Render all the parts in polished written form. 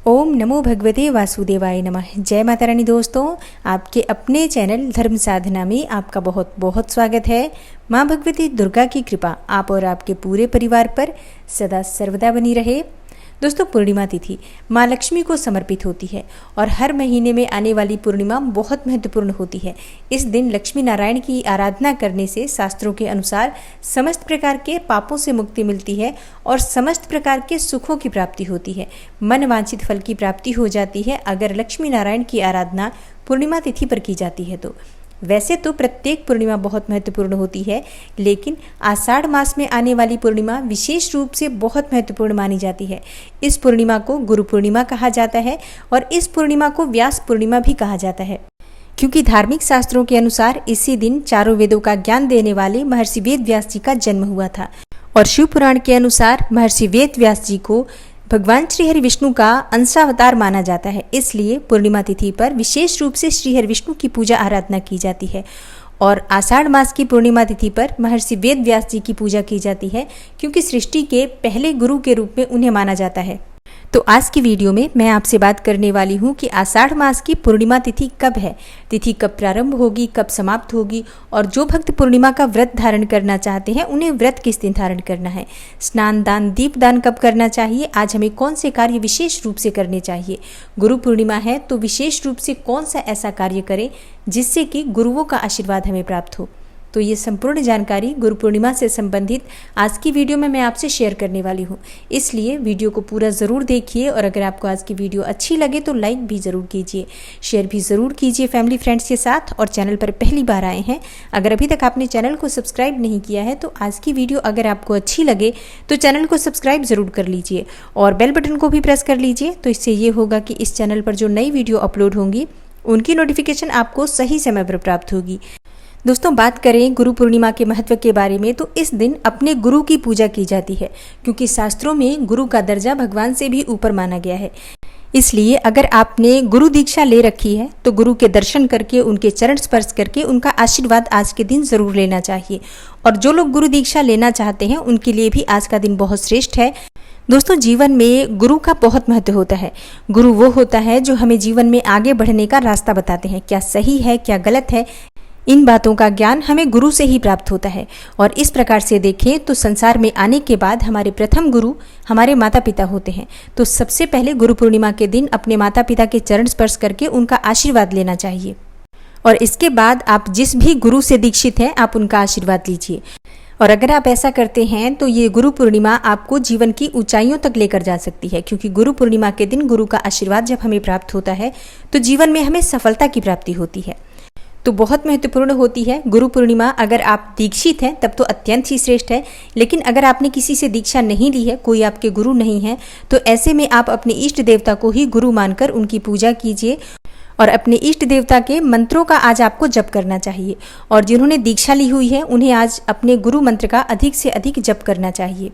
ओम नमो भगवते वासुदेवाय नमः। जय माता रानी। दोस्तों, आपके अपने चैनल धर्म साधना में आपका बहुत बहुत स्वागत है। माँ भगवती दुर्गा की कृपा आप और आपके पूरे परिवार पर सदा सर्वदा बनी रहे। दोस्तों, पूर्णिमा तिथि माँ लक्ष्मी को समर्पित होती है और हर महीने में आने वाली पूर्णिमा बहुत महत्वपूर्ण होती है। इस दिन लक्ष्मी नारायण की आराधना करने से शास्त्रों के अनुसार समस्त प्रकार के पापों से मुक्ति मिलती है और समस्त प्रकार के सुखों की प्राप्ति होती है। मन वांछित फल की प्राप्ति हो जाती है अगर लक्ष्मी नारायण की आराधना पूर्णिमा तिथि पर की जाती है तो। वैसे तो प्रत्येक पूर्णिमा बहुत महत्वपूर्ण होती है, लेकिन आषाढ़ मास में आने वाली पूर्णिमा विशेष रूप से बहुत महत्वपूर्ण मानी जाती है। इस पूर्णिमा को गुरु पूर्णिमा कहा जाता है और इस पूर्णिमा को व्यास पूर्णिमा भी कहा जाता है, क्योंकि धार्मिक शास्त्रों के अनुसार इसी दिन चारों वेदों का ज्ञान देने वाले महर्षि वेद व्यास जी का जन्म हुआ था। और शिव पुराण के अनुसार महर्षि वेद व्यास जी को भगवान श्री हरि विष्णु का अंशावतार माना जाता है। इसलिए पूर्णिमा तिथि पर विशेष रूप से श्री हरि विष्णु की पूजा आराधना की जाती है। और आषाढ़ मास की पूर्णिमा तिथि पर महर्षि वेद व्यास जी की पूजा की जाती है, क्योंकि सृष्टि के पहले गुरु के रूप में उन्हें माना जाता है। तो आज की वीडियो में मैं आपसे बात करने वाली हूँ कि आषाढ़ मास की पूर्णिमा तिथि कब है, तिथि कब प्रारंभ होगी, कब समाप्त होगी, और जो भक्त पूर्णिमा का व्रत धारण करना चाहते हैं उन्हें व्रत किस दिन धारण करना है, स्नान दान दीप दान कब करना चाहिए, आज हमें कौन से कार्य विशेष रूप से करने चाहिए, गुरु पूर्णिमा है तो विशेष रूप से कौन सा ऐसा कार्य करें जिससे कि गुरुओं का आशीर्वाद हमें प्राप्त हो। तो ये संपूर्ण जानकारी गुरु पूर्णिमा से संबंधित आज की वीडियो में मैं आपसे शेयर करने वाली हूँ। इसलिए वीडियो को पूरा ज़रूर देखिए और अगर आपको आज की वीडियो अच्छी लगे तो लाइक भी ज़रूर कीजिए, शेयर भी ज़रूर कीजिए फैमिली फ्रेंड्स के साथ। और चैनल पर पहली बार आए हैं, अगर अभी तक आपने चैनल को सब्सक्राइब नहीं किया है तो आज की वीडियो अगर आपको अच्छी लगे तो चैनल को सब्सक्राइब ज़रूर कर लीजिए और बेल बटन को भी प्रेस कर लीजिए। तो इससे ये होगा कि इस चैनल पर जो नई वीडियो अपलोड होंगी उनकी नोटिफिकेशन आपको सही समय पर प्राप्त होगी। दोस्तों, बात करें गुरु पूर्णिमा के महत्व के बारे में तो इस दिन अपने गुरु की पूजा की जाती है, क्योंकि शास्त्रों में गुरु का दर्जा भगवान से भी ऊपर माना गया है। इसलिए अगर आपने गुरु दीक्षा ले रखी है तो गुरु के दर्शन करके, उनके चरण स्पर्श करके उनका आशीर्वाद आज के दिन ज़रूर लेना चाहिए। और जो लोग गुरु दीक्षा लेना चाहते हैं उनके लिए भी आज का दिन बहुत श्रेष्ठ है। दोस्तों, जीवन में गुरु का बहुत महत्व होता है। गुरु वो होता है जो हमें जीवन में आगे बढ़ने का रास्ता बताते हैं, क्या सही है क्या गलत है, इन बातों का ज्ञान हमें गुरु से ही प्राप्त होता है। और इस प्रकार से देखें तो संसार में आने के बाद हमारे प्रथम गुरु हमारे माता पिता होते हैं। तो सबसे पहले गुरु पूर्णिमा के दिन अपने माता पिता के चरण स्पर्श करके उनका आशीर्वाद लेना चाहिए। और इसके बाद आप जिस भी गुरु से दीक्षित हैं आप उनका आशीर्वाद लीजिए। और अगर आप ऐसा करते हैं तो ये गुरु पूर्णिमा आपको जीवन की ऊंचाइयों तक लेकर जा सकती है, क्योंकि गुरु पूर्णिमा के दिन गुरु का आशीर्वाद जब हमें प्राप्त होता है तो जीवन में हमें सफलता की प्राप्ति होती है। तो बहुत महत्वपूर्ण होती है गुरु पूर्णिमा। अगर आप दीक्षित हैं तब तो अत्यंत ही श्रेष्ठ है, लेकिन अगर आपने किसी से दीक्षा नहीं ली है, कोई आपके गुरु नहीं है, तो ऐसे में आप अपने इष्ट देवता को ही गुरु मानकर उनकी पूजा कीजिए और अपने इष्ट देवता के मंत्रों का आज आपको जप करना चाहिए। और जिन्होंने दीक्षा ली हुई है उन्हें आज अपने गुरु मंत्र का अधिक से अधिक जप करना चाहिए।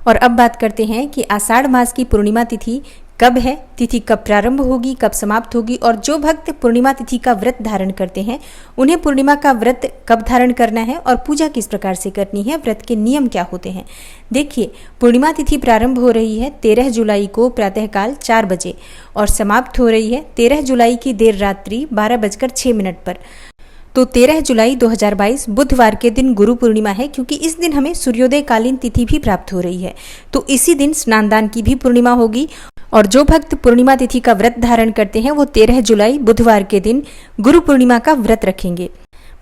और अब बात करते हैं कि आषाढ़ मास की पूर्णिमा तिथि कब है, तिथि कब प्रारंभ होगी, कब समाप्त होगी, और जो भक्त पूर्णिमा तिथि का व्रत धारण करते हैं उन्हें पूर्णिमा का व्रत कब धारण करना है और पूजा किस प्रकार से करनी है, व्रत के नियम क्या होते हैं। देखिए, पूर्णिमा तिथि प्रारंभ हो रही है 13 जुलाई को प्रातःकाल 4 बजे और समाप्त हो रही है 13 जुलाई की देर रात्रि 12:06 पर। तो 13 जुलाई 2022 बुधवार के दिन गुरु पूर्णिमा है, क्योंकि इस दिन हमें सूर्योदय कालीन तिथि भी प्राप्त हो रही है। तो इसी दिन स्नान दान की भी पूर्णिमा होगी। और जो भक्त पूर्णिमा तिथि का व्रत धारण करते हैं वो 13 जुलाई बुधवार के दिन गुरु पूर्णिमा का व्रत रखेंगे।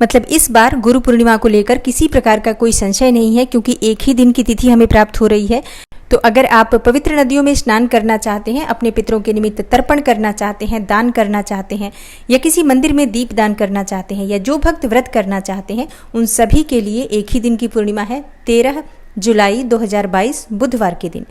मतलब इस बार गुरु पूर्णिमा को लेकर किसी प्रकार का कोई संशय नहीं है, क्योंकि एक ही दिन की तिथि हमें प्राप्त हो रही है। तो अगर आप पवित्र नदियों में स्नान करना चाहते हैं, अपने पितरों के निमित्त तर्पण करना चाहते हैं, दान करना चाहते हैं, या किसी मंदिर में दीप दान करना चाहते हैं, या जो भक्त व्रत करना चाहते हैं, उन सभी के लिए एक ही दिन की पूर्णिमा है 13 जुलाई 2022 बुधवार के दिन।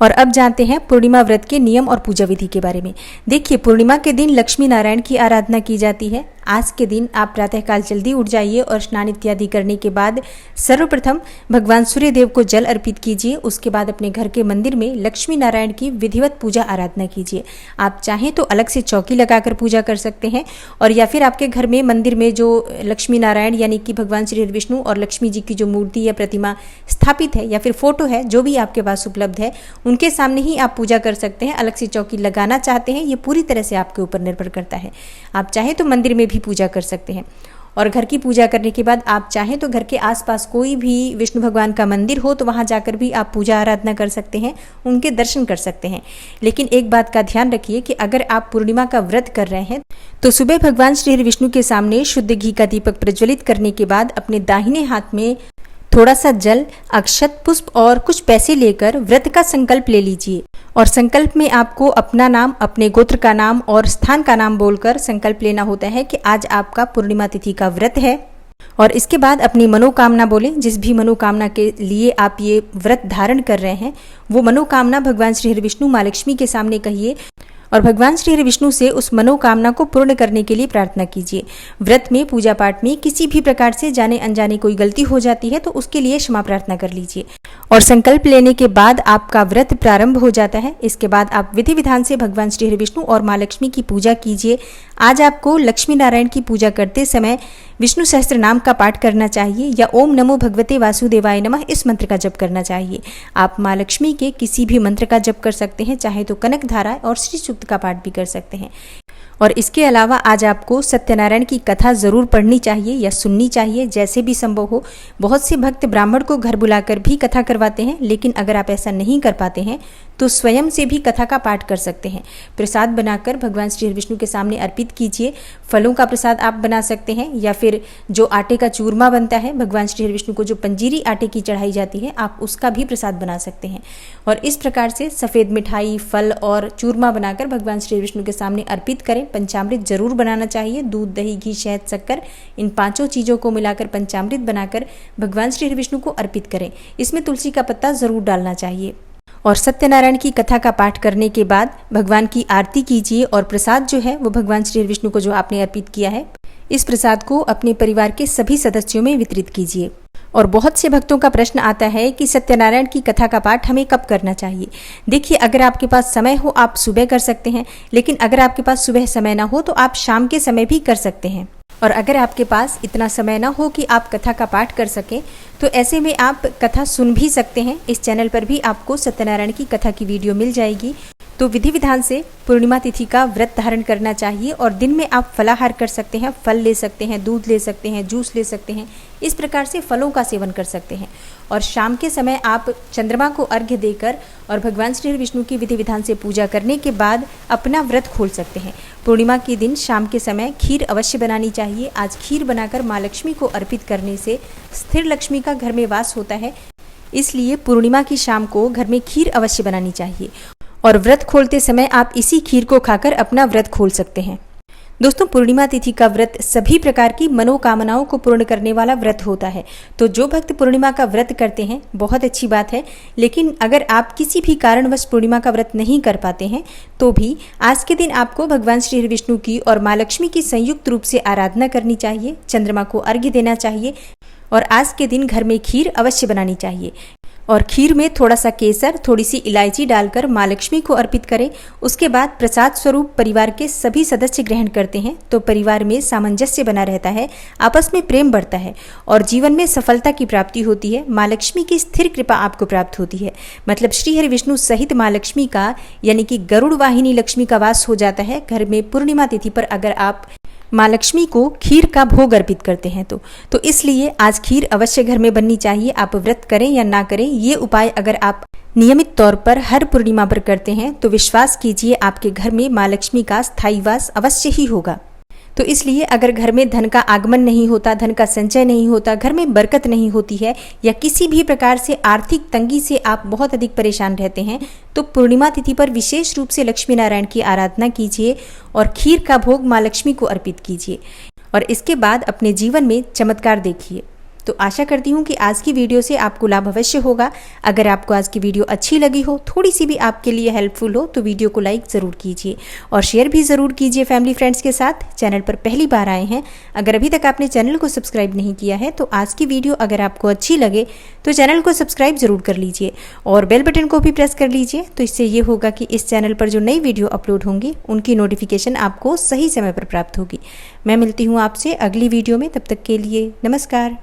और अब जानते हैं पूर्णिमा व्रत के नियम और पूजा विधि के बारे में। देखिए, पूर्णिमा के दिन लक्ष्मी नारायण की आराधना की जाती है। आज के दिन आप प्रातःकाल जल्दी उठ जाइए और स्नान इत्यादि करने के बाद सर्वप्रथम भगवान सूर्य देव को जल अर्पित कीजिए। उसके बाद अपने घर के मंदिर में लक्ष्मी नारायण की विधिवत पूजा आराधना कीजिए। आप चाहें तो अलग से चौकी लगाकर पूजा कर सकते हैं, और या फिर आपके घर में मंदिर में जो लक्ष्मी नारायण यानी कि भगवान श्री विष्णु और लक्ष्मी जी की जो मूर्ति या प्रतिमा स्थापित है या फिर फोटो है, जो भी आपके पास उपलब्ध है, उनके सामने ही आप पूजा कर सकते हैं। अलग से चौकी लगाना चाहते हैं, ये पूरी तरह से आपके ऊपर निर्भर करता है। आप चाहें तो मंदिर में भी पूजा कर सकते हैं। और घर की पूजा करने के बाद आप चाहें तो घर के आसपास कोई भी विष्णु भगवान का मंदिर हो तो वहाँ जाकर भी आप पूजा आराधना कर सकते हैं, उनके दर्शन कर सकते हैं। लेकिन एक बात का ध्यान रखिए कि अगर आप पूर्णिमा का व्रत कर रहे हैं तो सुबह भगवान श्री हरि विष्णु के सामने शुद्ध घी का दीपक प्रज्वलित करने के बाद अपने दाहिने हाथ में थोड़ा सा जल, अक्षत, पुष्प और कुछ पैसे लेकर व्रत का संकल्प ले लीजिए। और संकल्प में आपको अपना नाम, अपने गोत्र का नाम और स्थान का नाम बोलकर संकल्प लेना होता है कि आज आपका पूर्णिमा तिथि का व्रत है। और इसके बाद अपनी मनोकामना बोलें। जिस भी मनोकामना के लिए आप ये व्रत धारण कर रहे हैं वो मनोकामना भगवान श्री हरि विष्णु माँ लक्ष्मी के सामने कहिए और भगवान श्री हरि विष्णु से उस मनोकामना को पूर्ण करने के लिए प्रार्थना कीजिए। व्रत में, पूजा पाठ में किसी भी प्रकार से जाने अनजाने कोई गलती हो जाती है तो उसके लिए क्षमा प्रार्थना कर लीजिए। और संकल्प लेने के बाद आपका व्रत प्रारंभ हो जाता है। इसके बाद आप विधि विधान से भगवान श्री हरि विष्णु और माँ लक्ष्मी की पूजा कीजिए। आज आपको लक्ष्मी नारायण की पूजा करते समय विष्णु सहस्त्र नाम का पाठ करना चाहिए या ओम नमो भगवते वासुदेवाय नमः इस मंत्र का जप करना चाहिए। आप माँ लक्ष्मी के किसी भी मंत्र का जप कर सकते हैं, चाहे तो कनक धारा और श्री सूक्त का पाठ भी कर सकते हैं। और इसके अलावा आज आपको सत्यनारायण की कथा ज़रूर पढ़नी चाहिए या सुननी चाहिए, जैसे भी संभव हो। बहुत से भक्त ब्राह्मण को घर बुलाकर भी कथा करवाते हैं, लेकिन अगर आप ऐसा नहीं कर पाते हैं तो स्वयं से भी कथा का पाठ कर सकते हैं। प्रसाद बनाकर भगवान श्री हरि विष्णु के सामने अर्पित कीजिए। फलों का प्रसाद आप बना सकते हैं या फिर जो आटे का चूरमा बनता है, भगवान श्री हरि विष्णु को जो पंजीरी आटे की चढ़ाई जाती है, आप उसका भी प्रसाद बना सकते हैं। और इस प्रकार से सफ़ेद मिठाई, फल और चूरमा बनाकर भगवान श्री हरि विष्णु के सामने अर्पित करें। पंचामृत जरूर बनाना चाहिए। दूध, दही, घी, शहद, शक्कर, इन 5 चीज़ों को मिलाकर पंचामृत बनाकर भगवान श्री हरि विष्णु को अर्पित करें। इसमें तुलसी का पत्ता ज़रूर डालना चाहिए। और सत्यनारायण की कथा का पाठ करने के बाद भगवान की आरती कीजिए और प्रसाद जो है वो भगवान श्री हरि विष्णु को जो आपने अर्पित किया है, इस प्रसाद को अपने परिवार के सभी सदस्यों में वितरित कीजिए। और बहुत से भक्तों का प्रश्न आता है कि सत्यनारायण की कथा का पाठ हमें कब करना चाहिए। देखिए, अगर आपके पास समय हो आप सुबह कर सकते हैं, लेकिन अगर आपके पास सुबह समय ना हो तो आप शाम के समय भी कर सकते हैं। और अगर आपके पास इतना समय ना हो कि आप कथा का पाठ कर सकें तो ऐसे में आप कथा सुन भी सकते हैं। इस चैनल पर भी आपको सत्यनारायण की कथा की वीडियो मिल जाएगी। तो विधि विधान से पूर्णिमा तिथि का व्रत धारण करना चाहिए और दिन में आप फलाहार कर सकते हैं, फल ले सकते हैं, दूध ले सकते हैं, जूस ले सकते हैं। इस प्रकार से फलों का सेवन कर सकते हैं। और शाम के समय आप चंद्रमा को अर्घ्य देकर और भगवान श्री विष्णु की विधि विधान से पूजा करने के बाद अपना व्रत खोल सकते हैं। पूर्णिमा के दिन शाम के समय खीर अवश्य बनानी चाहिए। आज खीर बनाकर माँ लक्ष्मी को अर्पित करने से स्थिर लक्ष्मी का घर में वास होता है, इसलिए पूर्णिमा की शाम को घर में खीर अवश्य बनानी चाहिए। और व्रत खोलते समय आप इसी खीर को खाकर अपना व्रत खोल सकते हैं। दोस्तों, पूर्णिमा तिथि का व्रत सभी प्रकार की मनोकामनाओं को पूर्ण करने वाला व्रत होता है। तो जो भक्त पूर्णिमा का व्रत करते हैं बहुत अच्छी बात है, लेकिन अगर आप किसी भी कारणवश पूर्णिमा का व्रत नहीं कर पाते हैं तो भी आज के दिन आपको भगवान श्री हरि विष्णु की और माँ लक्ष्मी की संयुक्त रूप से आराधना करनी चाहिए, चंद्रमा को अर्घ्य देना चाहिए और आज के दिन घर में खीर अवश्य बनानी चाहिए। और खीर में थोड़ा सा केसर, थोड़ी सी इलायची डालकर माँ लक्ष्मी को अर्पित करें। उसके बाद प्रसाद स्वरूप परिवार के सभी सदस्य ग्रहण करते हैं तो परिवार में सामंजस्य बना रहता है, आपस में प्रेम बढ़ता है और जीवन में सफलता की प्राप्ति होती है। माँ लक्ष्मी की स्थिर कृपा आपको प्राप्त होती है। मतलब श्री हरि विष्णु सहित माँ लक्ष्मी का यानी कि गरुड़ वाहिनी लक्ष्मी का वास हो जाता है घर में। पूर्णिमा तिथि पर अगर आप माँ लक्ष्मी को खीर का भोग अर्पित करते हैं तो इसलिए आज खीर अवश्य घर में बननी चाहिए। आप व्रत करें या ना करें, ये उपाय अगर आप नियमित तौर पर हर पूर्णिमा पर करते हैं तो विश्वास कीजिए आपके घर में माँ लक्ष्मी का स्थायी वास अवश्य ही होगा। तो इसलिए अगर घर में धन का आगमन नहीं होता, धन का संचय नहीं होता, घर में बरकत नहीं होती है या किसी भी प्रकार से आर्थिक तंगी से आप बहुत अधिक परेशान रहते हैं तो पूर्णिमा तिथि पर विशेष रूप से लक्ष्मी नारायण की आराधना कीजिए और खीर का भोग माँ लक्ष्मी को अर्पित कीजिए और इसके बाद अपने जीवन में चमत्कार देखिए। तो आशा करती हूँ कि आज की वीडियो से आपको लाभ अवश्य होगा। अगर आपको आज की वीडियो अच्छी लगी हो, थोड़ी सी भी आपके लिए हेल्पफुल हो तो वीडियो को लाइक ज़रूर कीजिए और शेयर भी ज़रूर कीजिए फैमिली फ्रेंड्स के साथ। चैनल पर पहली बार आए हैं, अगर अभी तक आपने चैनल को सब्सक्राइब नहीं किया है तो आज की वीडियो अगर आपको अच्छी लगे तो चैनल को सब्सक्राइब ज़रूर कर लीजिए और बेल बटन को भी प्रेस कर लीजिए। तो इससे ये होगा कि इस चैनल पर जो नई वीडियो अपलोड होंगी उनकी नोटिफिकेशन आपको सही समय पर प्राप्त होगी। मैं मिलती हूँ आपसे अगली वीडियो में, तब तक के लिए नमस्कार।